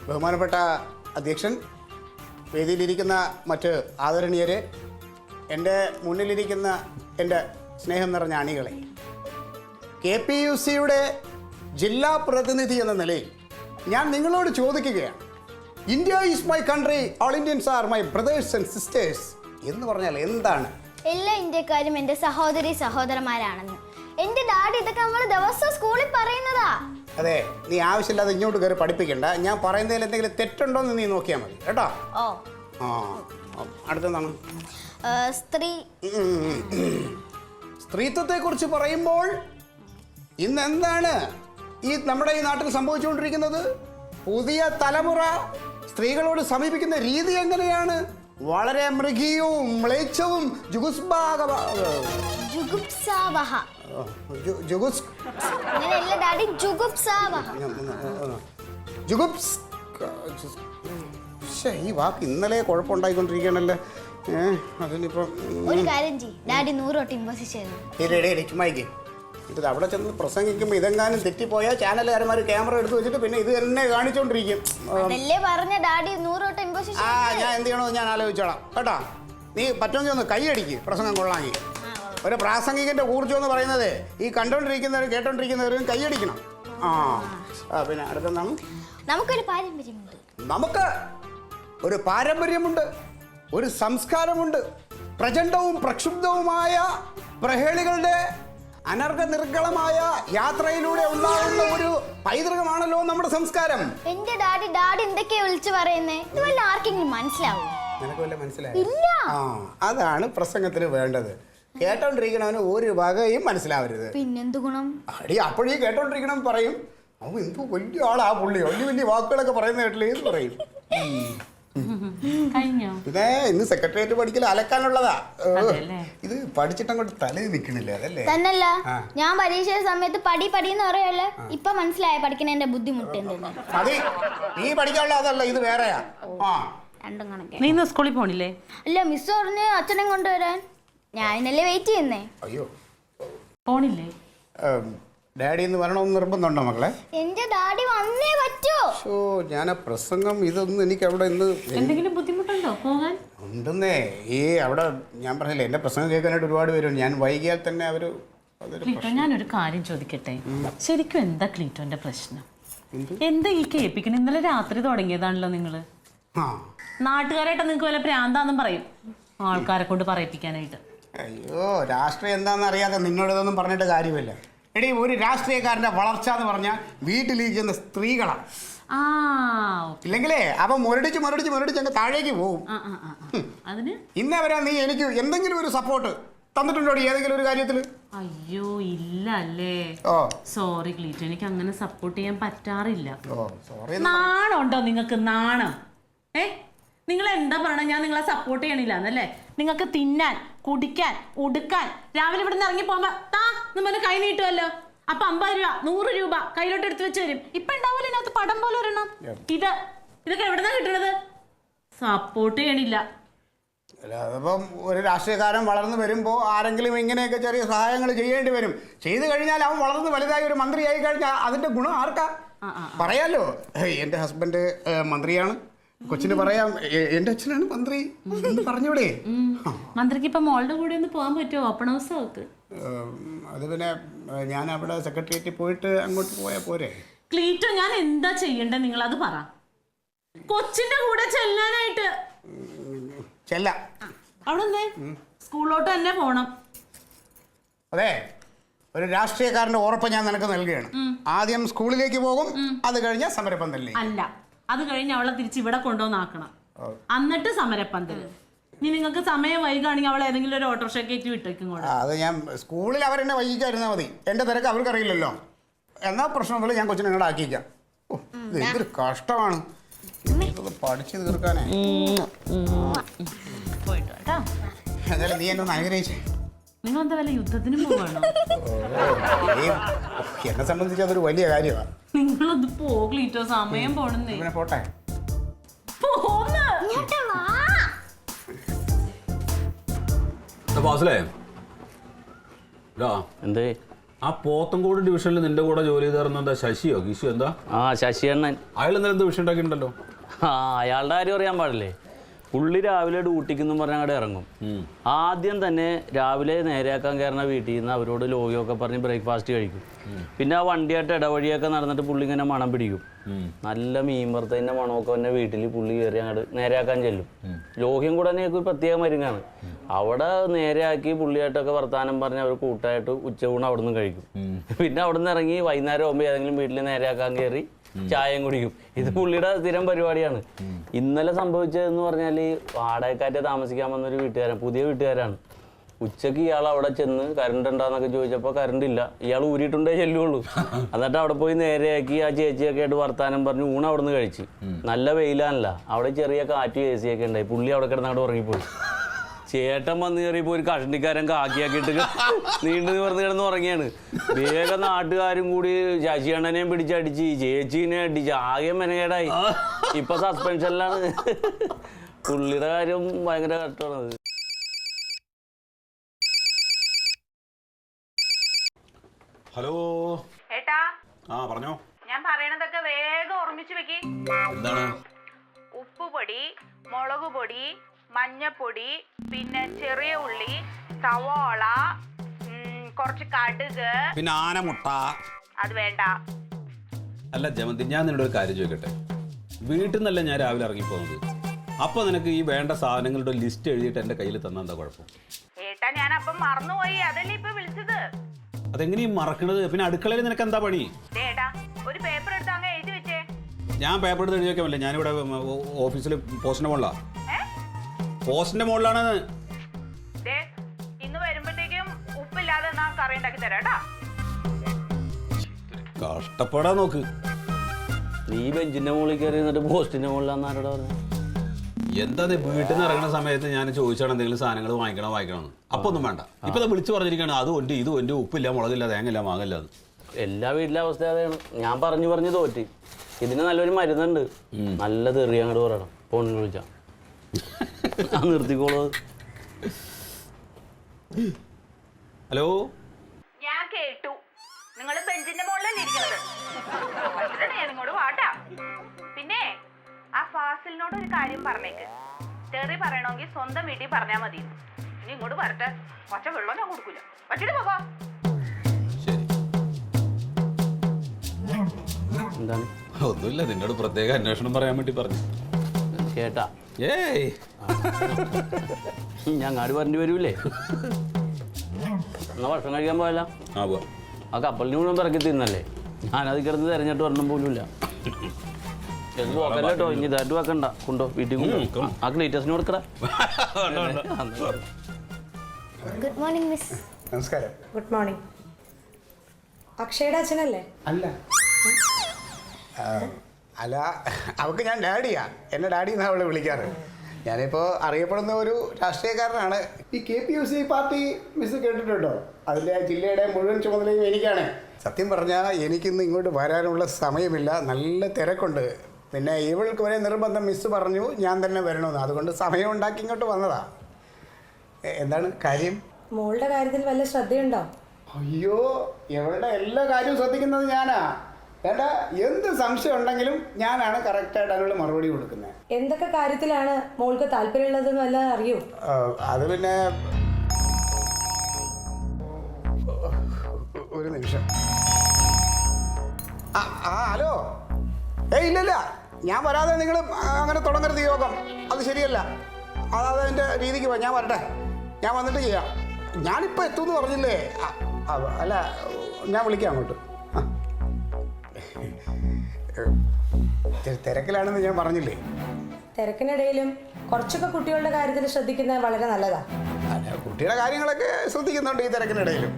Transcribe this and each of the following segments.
ബഹുമാനപ്പെട്ട അധ്യക്ഷൻ, വേദിയിലിരിക്കുന്ന മറ്റ് ആദരണീയരെ, എൻ്റെ മുന്നിലിരിക്കുന്ന എൻ്റെ സ്നേഹം നിറഞ്ഞ അണികളെ, KPUCയുടെ ജില്ലാ പ്രതിനിധി എന്ന നിലയിൽ ഞാൻ നിങ്ങളോട് ചോദിക്കുകയാണ്. India is my country, all Indians are my brothers and sisters എന്ന് പറഞ്ഞാൽ എന്താണ്? എല്ലാ ഇന്ത്യക്കാരും എൻ്റെ സഹോദരി സഹോദരന്മാരാണെന്ന് എൻ്റെ ഡാഡി ഇതൊക്കെ നമ്മൾ ദിവസവും സ്കൂളിൽ പറയുന്നതാ. അതെ, നീ ആവശ്യമില്ലാതെ ഇങ്ങോട്ട് കയറി പഠിപ്പിക്കണ്ട. ഞാൻ പറയുന്നതിൽ എന്തെങ്കിലും തെറ്റുണ്ടോ എന്ന് നീ നോക്കിയാൽ മതി കേട്ടോ. ഓ അടുത്തെന്താണ്? സ്ത്രീത്വത്തെ കുറിച്ച് പറയുമ്പോൾ ഇന്ന് എന്താണ് നമ്മുടെ ഈ നാട്ടിൽ സംഭവിച്ചുകൊണ്ടിരിക്കുന്നത്? പുതിയ തലമുറ സ്ത്രീകളോട് സമീപിക്കുന്ന രീതി എങ്ങനെയാണ്? വളരെ മൃഗീയവും മ്ലേച്ഛവും ഈ വാക്ക് ഇന്നലെ കുഴപ്പമുണ്ടായിക്കൊണ്ടിരിക്കുകയാണല്ലേ. അതിനിപ്പം ഒരു കാര്യം ചെയ്യ്, ഡാഡി 100 വട്ടം ഇമ്പോസിഷൻ ചെയ്തു. ഇത് അവിടെ ചെന്ന് പ്രസംഗിക്കുമ്പോൾ ഇതെങ്ങാനും തെറ്റിപ്പോയാൽ ചാനലുകാരന്മാർ ക്യാമറ എടുത്ത് വെച്ചിട്ട് പിന്നെ ഇത് തന്നെ കാണിച്ചോണ്ടിരിക്കും. ഞാൻ എന്ത് ചെയ്യണോ ഞാൻ ആലോചിച്ചോളാം കേട്ടോ. നീ പറ്റുമെങ്കിൽ ഒന്ന് കൈയടിക്ക്, പ്രസംഗം കൊള്ളാമെങ്കിൽ. ഒരു പ്രാസംഗികന്റെ ഊർജ്ജം എന്ന് പറയുന്നത് ഈ കണ്ടോണ്ടിരിക്കുന്നവരും കേട്ടോണ്ടിരിക്കുന്നവരും കൈയടിക്കണം. പിന്നെ അടുത്തെന്താണ്? നമുക്കൊരു പാരമ്പര്യമുണ്ട്. നമുക്ക് ഒരു പാരമ്പര്യമുണ്ട്, ഒരു സംസ്കാരമുണ്ട്. പ്രചണ്ഡവും പ്രക്ഷുബ്ധവുമായ പ്രഹേളികളുടെ അനർഘനിർഗ്കളമായ യാത്രയിലൂടെ ഉണ്ടാകുന്ന ഒരു പൈതൃകമാണല്ലോ നമ്മുടെ സംസ്കാരം. എന്റെ ഡാഡി എന്തൊക്കെയാ വിളിച്ചു പറയുന്നേ? ഇതുവല്ല ആർക്കെങ്കിലും മനസ്സിലാവും? നിനക്ക് വല്ല മനസ്സിലായി? അതാണ് പ്രസംഗത്തിന് വേണ്ടത്. കേട്ടോണ്ടിരിക്കണവന് ഒരു വകയും മനസ്സിലാവരുത്. പിന്നെന്ത് ഗുണം? അടി അപ്പോഴേ കേട്ടോണ്ടിരിക്കണം പറയും, അവൻ എന്തോ വലിയ ആളാ പുള്ളി, വലിയ വലിയ വാക്കുകളൊക്കെ പറയുന്ന കേട്ടില്ല എന്ന് പറയും. പിന്നെ ഇന്ന് സെക്രട്ടേറിയറ്റ് പഠിക്കൽ അലക്കാനുള്ളതാ. ഇത് പഠിച്ചിട്ട് അങ്ങോട്ട് തലയിൽ നിൽക്കണില്ല. അതല്ലേ തന്നല്ല, ഞാൻ പരീക്ഷ സമയത്ത് പടിന്ന് പറയല്ലേ. ഇപ്പൊ മനസ്സിലായ പഠിക്കണേന്റെ ബുദ്ധിമുട്ട്. നീ പഠിക്കാനുള്ള അതല്ല, ഇത് വേറെയാ. രണ്ടും കണക്കെ. നീ ഇന്ന് സ്കൂളിൽ പോണില്ലേ? അല്ല, മിസ് പറഞ്ഞ് അച്ഛനെ കൊണ്ടുവരാൻ. ഞാനല്ലേ വെയിറ്റ് ചെയ്യുന്നേ. അയ്യോ, പോണില്ലേ? ഡാഡി ഇന്ന് വരണമെന്ന് നിർബന്ധമുണ്ടോ മക്കളെ? എന്റെ ഡാഡി വന്നേ പറ്റൂ. ഞാൻ പ്രസംഗം ഇതൊന്നും എനിക്ക് അവിടെ ഇന്ന് എന്തെങ്കിലും ബുദ്ധിമുട്ടുണ്ടോ പോകാൻ? ഉണ്ടെന്നേ. അവിടെ ഞാൻ പറഞ്ഞില്ലേ, എന്റെ പ്രസംഗം കേൾക്കാനായിട്ട് ഒരുപാട് പേരുണ്ട്. ഞാൻ വൈകിയാൽ തന്നെ അവര്. ഞാനൊരു കാര്യം ചോദിക്കട്ടെ, ശരിക്കും എന്താ ക്ലീറ്റോന്റെ പ്രശ്നം? എന്താ ഈ കേൾപ്പിക്കണം? ഇന്നലെ രാത്രി തുടങ്ങിയതാണല്ലോ നിങ്ങള്. നാട്ടുകാരായിട്ട് നിങ്ങൾക്ക് വല്ല പ്രാന്താന്നും പറയും, ആൾക്കാരെ കൊണ്ട് പറയിപ്പിക്കാനായിട്ട്. അയ്യോ, രാഷ്ട്രീയം എന്താണെന്ന് അറിയാതെ നിന്നോടിതൊന്നും പറഞ്ഞിട്ട് കാര്യമില്ല. എടീ, ഒരു രാഷ്ട്രീയക്കാരന്റെ വളർച്ച എന്ന് പറഞ്ഞാൽ വീട്ടിലിരിക്കുന്ന സ്ത്രീകളാണ്. ഇല്ലെങ്കിലേ അവൻ മുരടിച്ച് അങ്ങ് താഴേക്ക് പോവും. ഇന്നേ വരെ നീ എനിക്ക് എന്തെങ്കിലും ഒരു സപ്പോർട്ട് തന്നിട്ടുണ്ടോ ഏതെങ്കിലും ഒരു കാര്യത്തിൽ? അയ്യോ ഇല്ല അല്ലേ. സോറി ക്ലീറ്റോ, എനിക്ക് അങ്ങനെ സപ്പോർട്ട് ചെയ്യാൻ പറ്റാറില്ല. നാണം ഉണ്ടോ നിങ്ങൾക്ക്? നാണം? നിങ്ങൾ എന്താ പറയണ? ഞാൻ നിങ്ങളെ സപ്പോർട്ട് ചെയ്യണില്ല എന്നല്ലേ? നിങ്ങൾക്ക് തിന്നാൻ, കുടിക്കാൻ, ഉടുക്കാൻ രാവിലെ ഇവിടെ നിന്ന് ഇറങ്ങി പോകുമ്പോ കൈ നീട്ടുമല്ലോ. അപ്പൊ 50 രൂപ 100 രൂപ കയ്യിലോട്ട് എടുത്ത് വെച്ച് തരും. ഇപ്പൊ ഉണ്ടാവില്ല ഇതിനകത്ത് പടം പോലെ ഒരെണ്ണം. ഇതൊക്കെ എവിടെന്നാ കിട്ടണത്? സപ്പോർട്ട് ചെയ്യണില്ല. അതിപ്പം ഒരു രാഷ്ട്രീയക്കാരൻ വളർന്നു വരുമ്പോൾ ആരെങ്കിലും ഇങ്ങനെയൊക്കെ ചെറിയ സഹായങ്ങൾ ചെയ്യേണ്ടി വരും. ചെയ്തു കഴിഞ്ഞാൽ അവൻ വളർന്ന് വലുതായി ഒരു മന്ത്രിയായി കഴിഞ്ഞാൽ അതിന്റെ ഗുണം ആർക്കാ? പറയാലോ, എന്റെ ഹസ്ബൻഡ് മന്ത്രിയാണ്, കൊച്ചിന് പറയാം എന്റെ അച്ഛനാണ് മന്ത്രി എന്ന് പറഞ്ഞൂടെ? മന്ത്രിക്ക് ഇപ്പൊ മോളുടെ കൂടെ ഒന്ന് പോകാൻ പറ്റുമോ? ഓപ്പൺ ഹൗസ് ആക്ക്. അത് പിന്നെ ഞാൻ അവിടെ സെക്രട്ടേറിയറ്റിൽ പോയിട്ട് അങ്ങോട്ട് പോയാ പോരെ? ക്ലീറ്റോ, ഞാൻ എന്താ ചെയ്യണ്ടേ? നിങ്ങൾ അത് പറ. കൊച്ചിന്റെ കൂടെ ചെല്ലാനായിട്ട് അവിടെ സ്കൂളിലോട്ട് തന്നെ പോണം. അതെ, ഒരു രാഷ്ട്രീയക്കാരന്റെ ഉറപ്പ് ഞാൻ നിനക്ക് നൽകുകയാണ്. ആദ്യം സ്കൂളിലേക്ക് പോകും, അത് കഴിഞ്ഞാൽ സമരപന്തലിലേക്ക്. അല്ല, അത് കഴിഞ്ഞ് അവളെ തിരിച്ച് ഇവിടെ കൊണ്ടുവന്നാക്കണം, എന്നിട്ട് സമരപ്പന്തല്. ഇനി നിങ്ങൾക്ക് സമയം വൈകുകയാണെങ്കിൽ അവളെ ഏതെങ്കിലും ഒരു ഓട്ടോറിക്ഷ കയറ്റി വിട്ടേക്കും. അത് ഞാൻ സ്കൂളിൽ അവരെന്നെ വൈകിക്കായിരുന്നാൽ മതി. എന്റെ തിരക്ക് അവർക്കറിയില്ലല്ലോ. എന്നാ പ്രശ്നമൊന്നുമില്ല, ഞാൻ കൊച്ചിനെ ഇങ്ങോട്ട് ആക്കിക്കാം. ഇത് എന്തൊരു കഷ്ടമാണ് പഠിച്ചു തീർക്കാനേ. എന്നാലും നീ എന്നെ ഒന്ന് അനുഗ്രഹിച്ചേ. നിങ്ങൾ എന്താ വല്ല യുദ്ധത്തിനും പോവാണോ? എന്നെ സംബന്ധിച്ച് അതൊരു വലിയ കാര്യമാണ്. നിങ്ങളത് പോകലിട്ടോ, സമയം പോണെന്നേ. പോട്ടെ. ആ പോത്തൻകോട് ഡിവിഷനിൽ നിന്റെ കൂടെ ജോലി ചെയ്തിരുന്ന എന്താ ശശിയോ ഗീശു എന്താ? ശശിയണ്ണൻ. അയാൾ എന്താ എന്ത് വിഷയം ഉണ്ടാക്കിയിട്ടുണ്ടല്ലോ? അയാളുടെ കാര്യം അറിയാൻ പാടില്ലേ? പുള്ളി രാവിലെ ഡ്യൂട്ടിക്കെന്നും പറഞ്ഞ അങ്ങോട്ട് ഇറങ്ങും. ആദ്യം തന്നെ രാവിലെ നേരെയാക്കാൻ കയറുന്ന വീട്ടിൽ നിന്ന് അവരോട് ലോകിയൊക്കെ പറഞ്ഞ് ബ്രേക്ക്ഫാസ്റ്റ് കഴിക്കും. പിന്നെ ആ വണ്ടിയായിട്ട് ഇടവഴിയൊക്കെ നടന്നിട്ട് പുള്ളി ഇങ്ങനെ മണം പിടിക്കും. നല്ല മീൻ വറുത്തതിൻ്റെ മണമൊക്കെ തന്നെ വീട്ടിൽ പുള്ളി കയറി അങ്ങോട്ട് നേരെയാക്കാൻ ചെല്ലും. ലോഹ്യം കൂടെ തന്നെ ഒരു പ്രത്യേക മരുങ്ങാണ്. അവിടെ നേരെയാക്കി പുള്ളിയായിട്ടൊക്കെ വർത്താനം പറഞ്ഞ് അവർ കൂട്ടായിട്ട് ഉച്ചയൂണ് അവിടെ നിന്ന് കഴിക്കും. പിന്നെ അവിടെ നിന്ന് ഇറങ്ങി വൈകുന്നേരം ആകുമ്പോൾ ഏതെങ്കിലും വീട്ടിൽ നേരെയാക്കാൻ കയറി ചായയും കുടിക്കും. ഇത് പുള്ളിയുടെ സ്ഥിരം പരിപാടിയാണ്. ഇന്നലെ സംഭവിച്ചതെന്ന് പറഞ്ഞാൽ വാടകക്കാറ്റ് താമസിക്കാൻ വന്നൊരു വീട്ടുകാരൻ, പുതിയ വീട്ടുകാരാണ്. ഉച്ചക്ക് ഇയാൾ അവിടെ ചെന്ന് കറണ്ട് ഉണ്ടാന്നൊക്കെ ചോദിച്ചപ്പോൾ കറണ്ട് ഇല്ല. ഇയാൾ ഊരിയിട്ടുണ്ടേ ചെല്ലുള്ളൂ. എന്നിട്ട് അവിടെ പോയി നേരെയാക്കി ആ ചേച്ചിയൊക്കെ ആയിട്ട് വർത്താനം പറഞ്ഞ് ഊണ് അവിടെ നിന്ന് കഴിച്ച്. നല്ല വെയിലാണല്ല, അവിടെ ചെറിയ കാറ്റ് AC ഒക്കെ ഉണ്ടായി. പുള്ളി അവിടെ കിടന്നവിടെ ഉറങ്ങിപ്പോയി. ചേട്ടൻ വന്ന് കയറിയപ്പോൾ ഒരു കഷണ്ടിക്കാരൻ കാക്കിയാക്കിയിട്ട് നീണ്ടു നിവർന്ന് കിടന്ന് ഉറങ്ങിയാണ്. വേഗം നാട്ടുകാരും കൂടി ശശിയണ്ണനെയും പിടിച്ചടിച്ച് ചേച്ചീനെ അടിച്ച് ആകെ മെനകേടായി. ഇപ്പൊ സസ്പെൻഷനിലാണ്. പുള്ളിയുടെ കാര്യം ഭയങ്കര കഷ്ടമാണത്. ഹലോ ഏട്ടാ, പറഞ്ഞോ. ഞാൻ പറയണതൊക്കെ വേഗം ഓർമ്മിച്ചു വെക്കി. എന്താണ്? ഉപ്പുപൊടി, മുളക് പൊടി, മഞ്ഞപ്പൊടി, പിന്നെ ചെറിയ ഉള്ളി, സവാള, കുറച്ച് കടുക്, പിന്നെ ആനമുട്ട. അത് വേണ്ട. അല്ല ജമന്തി, ഞാൻ നിന്നോട് ഒരു കാര്യം ചോദിക്കട്ടെ. വീട്ടിൽ നിന്നല്ല ഞാൻ രാവിലെ ഇറങ്ങിപ്പോകുന്നത്. അപ്പോൾ നിനക്ക് ഈ വേണ്ട സാധനങ്ങളുടെ ലിസ്റ്റ് എഴുതിയിട്ട് എൻ്റെ കയ്യിൽ തന്നാൽ എന്താ കുഴപ്പം? ഏട്ടാ, ഞാൻ അപ്പം മറന്നുപോയി. അതല്ലേ ഇപ്പൊ വിളിച്ചത്. അതെങ്ങനെയും മറക്കണത്? പിന്നെ അടുക്കളയിൽ നിനക്ക് എന്താ പണി? ഏട്ടാ, ഒരു പേപ്പർ എടുത്ത് അങ്ങ് എഴുതി വെച്ചേ. ഞാൻ പേപ്പർ എടുത്ത് എഴുതി വെക്കാമല്ലേ? ഞാനിവിടെ ഓഫീസിൽ പോസ്റ്റിന്റെ മുകളിലാണ്. പോസ്റ്റിന്റെ മുകളിലാണ്. ഇന്ന് വരുമ്പോഴത്തേക്കും ഉപ്പില്ലാതെ എന്നാ കറി ഉണ്ടാക്കി തരാട്ടാ. കഷ്ടപ്പെടാൻ നോക്ക്. നീ ബെഞ്ചിന്റെ മുകളിൽ കയറി എന്നിട്ട് പോസ്റ്റിന്റെ മുകളിലാന്ന് ആരോടാ പറഞ്ഞു? എന്താ വീട്ടിൽ നിന്ന് ഇറങ്ങുന്ന സമയത്ത് ഞാൻ ചോദിച്ചാണ് എന്തെങ്കിലും സാധനങ്ങൾ വാങ്ങിക്കണം. അപ്പൊ ഒന്നും വേണ്ട. ഇപ്പൊ വിളിച്ചു പറഞ്ഞിരിക്കുകയാണ് അത് ഉണ്ട് ഇത് ഉണ്ട്, ഉപ്പില്ല, മുളകില്ല, തേങ്ങയില്ല, മാങ്ങില്ല. എല്ലാ വീട്ടിലെ അവസ്ഥ അതാണ്. ഞാൻ പറഞ്ഞു തോറ്റി. ഇതിന് നല്ലൊരു മരുന്നുണ്ട്. നല്ല തെറി അങ്ങോട്ട് പറയണം. ഫോണിൽ വിളിച്ചാ നിർത്തിക്കോളൂ. ഹലോ, ഞാൻ കേട്ടു. നിങ്ങൾ ബെഞ്ചിന്റെ മുകളിലല്ലേ ഇരിക്കുന്നത്. ഞാൻ ഇങ്ങോട്ട് വാട്ടാ. പിന്നെ ആ ഫാസിലിനോട് ഒരു കാര്യം പറഞ്ഞേക്ക്. തെറി പറയണമെങ്കിൽ സ്വന്തം വീട്ടിൽ പറഞ്ഞാൽ മതി. ഇനി ഇങ്ങോട്ട് വരട്ടെ. പച്ച വെള്ളം ഞാൻ കൊടുക്കൂല. വച്ചിട്ട് പോകാ. ശരി. എന്താണ്? ഒന്നുമില്ല, നിന്നോട് പ്രത്യേക അന്വേഷണം പറയാൻ വേണ്ടി പറഞ്ഞു. കേട്ടാ? ഏയ്, ഞങ്ങാട് പറഞ്ഞു വരൂലേ? എന്നാ ഭക്ഷണം കഴിക്കാൻ പോയല്ല? ആ കപ്പലിന് മുഴുവൻ പിറക്കി തിന്നല്ലേ. ഞാനത് കിടന്ന് തിരഞ്ഞിട്ട് വരണം പോലുമില്ല. കേട്ടോ, ഇനി ഇതായിട്ട് വെക്കണ്ട. കൊണ്ടോ വീട്ടിൽ കൊണ്ടോ. ആ ക്ലീറ്റസിന് കൊടുക്കടാ. Good morning miss. നമസ്കാരം. Good morning. അക്ഷയുടെ അച്ഛനല്ലേ? അല്ല അല്ല, അവൾക്ക് ഞാൻ ഡാഡിയാ. എന്നെ ഡാഡി എന്നാണ് അവളെ വിളിക്കാറ്. ഞാനിപ്പോൾ അറിയപ്പെടുന്ന ഒരു രാഷ്ട്രീയക്കാരനാണ്. ഈ KPUC പാർട്ടി മിസ് കേട്ടിട്ടുണ്ടോ? അതിൻ്റെ ജില്ലയുടെ മുഴുവൻ ചുമതലയും എനിക്കാണ്. സത്യം പറഞ്ഞാൽ എനിക്കിന്ന് ഇങ്ങോട്ട് വരാനുള്ള സമയമില്ല, നല്ല തിരക്കുണ്ട്. പിന്നെ ഇവൾക്ക് വരെ നിർബന്ധം മിസ് പറഞ്ഞു ഞാൻ തന്നെ വരണമെന്ന്. അതുകൊണ്ട് സമയം ഉണ്ടാക്കി ഇങ്ങോട്ട് വന്നതാ. എന്താണ് കാര്യം? മോളുടെ കാര്യത്തിൽ വല്ല ശ്രദ്ധയുണ്ടോ? അയ്യോ, ഇവളുടെ എല്ലാ കാര്യവും ശ്രദ്ധിക്കുന്നത് ഞാനാ. ഏട്ടാ, എന്ത് സംശയം ഉണ്ടെങ്കിലും ഞാനാണ് കറക്റ്റായിട്ട് അതിനുള്ള മറുപടി കൊടുക്കുന്നത്. എന്തൊക്കെ കാര്യത്തിലാണ് മോൾക്ക് താല്പര്യമുള്ളതെന്ന് വല്ല അറിയോ? അത് പിന്നെ ഒരു നിമിഷം. ഹലോ. ഇല്ല, ഞാൻ വരാതെ നിങ്ങൾ അങ്ങനെ തുടങ്ങരുത് യോഗം. അത് ശരിയല്ല. അതതിൻ്റെ രീതിക്ക് പോയി. ഞാൻ വരട്ടെ, ഞാൻ വന്നിട്ട് ചെയ്യാം. ഞാനിപ്പോൾ എത്തുമെന്ന് പറഞ്ഞില്ലേ? അല്ല, ഞാൻ വിളിക്കാം അങ്ങോട്ട്. തിരക്കിലാണെന്ന് ഞാൻ പറഞ്ഞില്ലേ? തിരക്കിനിടയിലും കുറച്ചൊക്കെ കുട്ടികളുടെ കാര്യത്തിൽ ശ്രദ്ധിക്കുന്നത് വളരെ നല്ലതാണ്. അല്ല, കുട്ടിയുടെ കാര്യങ്ങളൊക്കെ ശ്രദ്ധിക്കുന്നുണ്ട് ഈ തിരക്കിനിടയിലും.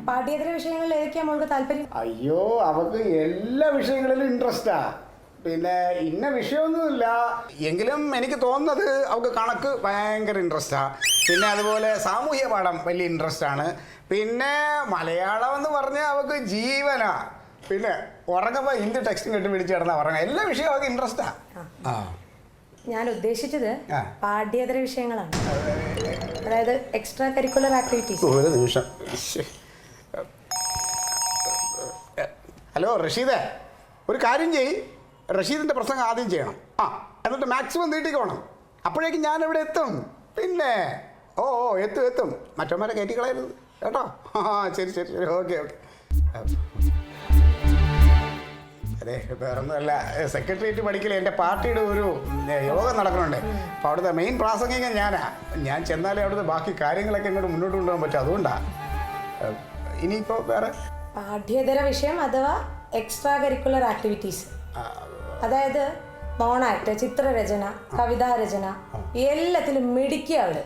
പാഠ്യേതര വിഷയങ്ങളിൽ ഏതൊക്കെയാണ് മോൾക്ക് താല്പര്യം? അയ്യോ, അവൾക്ക് എല്ലാ വിഷയങ്ങളിലും ഇൻട്രസ്റ്റാ. പിന്നെ ഇന്ന വിഷയമൊന്നുമില്ല എങ്കിലും എനിക്ക് തോന്നുന്നത് അവൾക്ക് കണക്ക് ഭയങ്കര ഇൻട്രസ്റ്റാണ്. പിന്നെ അതുപോലെ സാമൂഹ്യ പാഠം വലിയ ഇൻട്രസ്റ്റാണ്. പിന്നെ മലയാളം എന്ന് പറഞ്ഞാൽ അവൾക്ക് ജീവനാ. പിന്നെ ഉറങ്ങുമ്പോൾ ഹിന്ദി ടെക്സ്റ്റും കെട്ടി പിടിച്ച് കിടന്നാൽ ഉറങ്ങാം. എല്ലാ വിഷയവും അവൾക്ക് ഇൻട്രസ്റ്റാ. ഞാൻ ഉദ്ദേശിച്ചത് പാഠ്യേതര വിഷയങ്ങളാണ്, അതായത് എക്സ്ട്രാ കരിക്കുലർ ആക്ടിവിറ്റീസ്. ഒരു നിമിഷം. ഹലോ റഷീദേ, ഒരു കാര്യം ചെയ്യ്, റഷീദിൻ്റെ പ്രസംഗം ആദ്യം ചെയ്യണം. എന്നിട്ട് മാക്സിമം നീട്ടിക്കോണം. അപ്പോഴേക്കും ഞാൻ ഇവിടെ എത്തും. പിന്നെ എത്തും. മറ്റന്മാരെ കയറ്റിക്കളയരുത് കേട്ടോ. ശരി ശരി ശരി, ഓക്കെ. അതെ, വേറൊന്നുമല്ല, സെക്രട്ടേറിയറ്റ് പഠിക്കലേ എൻ്റെ പാർട്ടിയുടെ ഒരു യോഗം നടക്കണുണ്ട്. അപ്പോൾ അവിടുത്തെ മെയിൻ പ്രാസംഗികൻ ഞാൻ ചെന്നാലേ അവിടുത്തെ ബാക്കി കാര്യങ്ങളൊക്കെ ഇങ്ങോട്ട് മുന്നോട്ട് കൊണ്ടുപോകാൻ പറ്റും. അതുകൊണ്ടാണ്. ഇനിയിപ്പോൾ വേറെ പാഠ്യേതര വിഷയം അഥവാ എക്സ്ട്രാ കരിക്കുലർ ആക്ടിവിറ്റീസ്, അതായത് മോണാക്ട്, ചിത്രരചന, കവിതാരചന, എല്ലാത്തിലും മിടിക്കുക അവള്.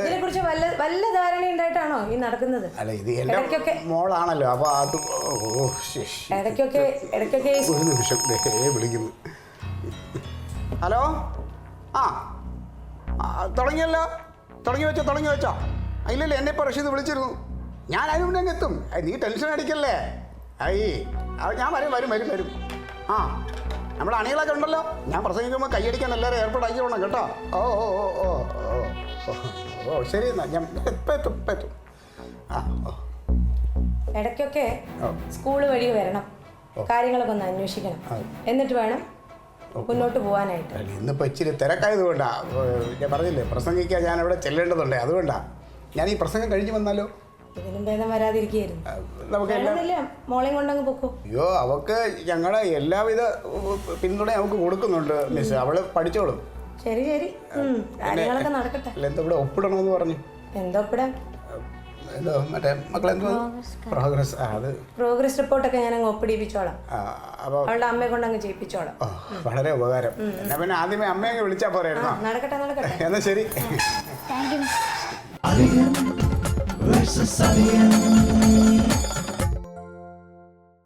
ഇതിനെ കുറിച്ച് വല്ല ധാരണ ഉണ്ടായിട്ടാണോ ഈ നടക്കുന്നത്? ഇടയ്ക്കൊക്കെ മോളാണല്ലോ, അപ്പൊ അത് ഇടയ്ക്കൊക്കെ ഒരു നിമിഷം വിളിക്കുന്നു. ഹലോ, തുടങ്ങിയല്ലോ. തുടങ്ങി വെച്ചോ. ഇല്ലല്ലോ, എന്നെ ഇപ്പോൾ റഷീദ് വിളിച്ചിരുന്നു. ഞാൻ അതിന് മുന്നേ അങ്ങ് എത്തും. നീ ടെൻഷൻ അടിക്കല്ലേ. ഞാൻ വരും. നമ്മുടെ അണികളൊക്കെ ഉണ്ടല്ലോ. ഞാൻ പ്രസംഗിക്കുമ്പോൾ കൈയടിക്കാൻ എല്ലാവരും ഏർപ്പാടാക്കി വേണം കേട്ടോ. ശരി എന്നാ, ഞാൻ ഇപ്പം എത്തും. ഇടയ്ക്കൊക്കെ സ്കൂൾ വഴി വരണം, കാര്യങ്ങളൊക്കെ ഒന്ന് അന്വേഷിക്കണം, എന്നിട്ട് വേണം മുന്നോട്ട് പോകാനായിട്ട്. ഇന്നിപ്പോൾ ഇച്ചിരി തിരക്കായത് കൊണ്ടാണ്. ഞാൻ പറഞ്ഞില്ലേ, പ്രസംഗിക്കാൻ ഞാൻ അവിടെ ചെല്ലേണ്ടതുണ്ട്. അതുകൊണ്ടാണ് ഞാൻ ഈ പ്രസംഗം കഴിഞ്ഞ് വന്നാലോ. ഇതിനും ഭേദം വരാതിരിക്കുകയായിരുന്നു. മോളെയും കൊണ്ടങ്ങ് പൊക്കോ. അയ്യോ, അവക്ക് ഞങ്ങളുടെ എല്ലാവിധ പിന്തുണയും അവൾക്ക് കൊടുക്കുന്നുണ്ട് മിസ്. അവള് പഠിച്ചോളും. ശരി കാര്യങ്ങളൊക്കെ നടക്കട്ടെ. എന്താ ഇവിടെ ഒപ്പിടണമെന്ന് പറഞ്ഞു? ഒപ്പിടാൻ മറ്റേ മക്കളെന്തോ പ്രോഗ്രസ്, പ്രോഗ്രസ് റിപ്പോർട്ടൊക്കെ ഞാൻ അങ്ങ് ഒപ്പിടിപ്പിച്ചോളാം. അവളുടെ അമ്മയെ കൊണ്ട് അങ്ങ് ചെയ്യിപ്പിച്ചോളാം. വളരെ ഉപകാരം. എന്നാ പിന്നെ ആദ്യമേ അമ്മയെ അങ്ങ് വിളിച്ചാൽ പോരായിരുന്നോ? നടക്കട്ടെ. എന്നാ ശരി. Thank you.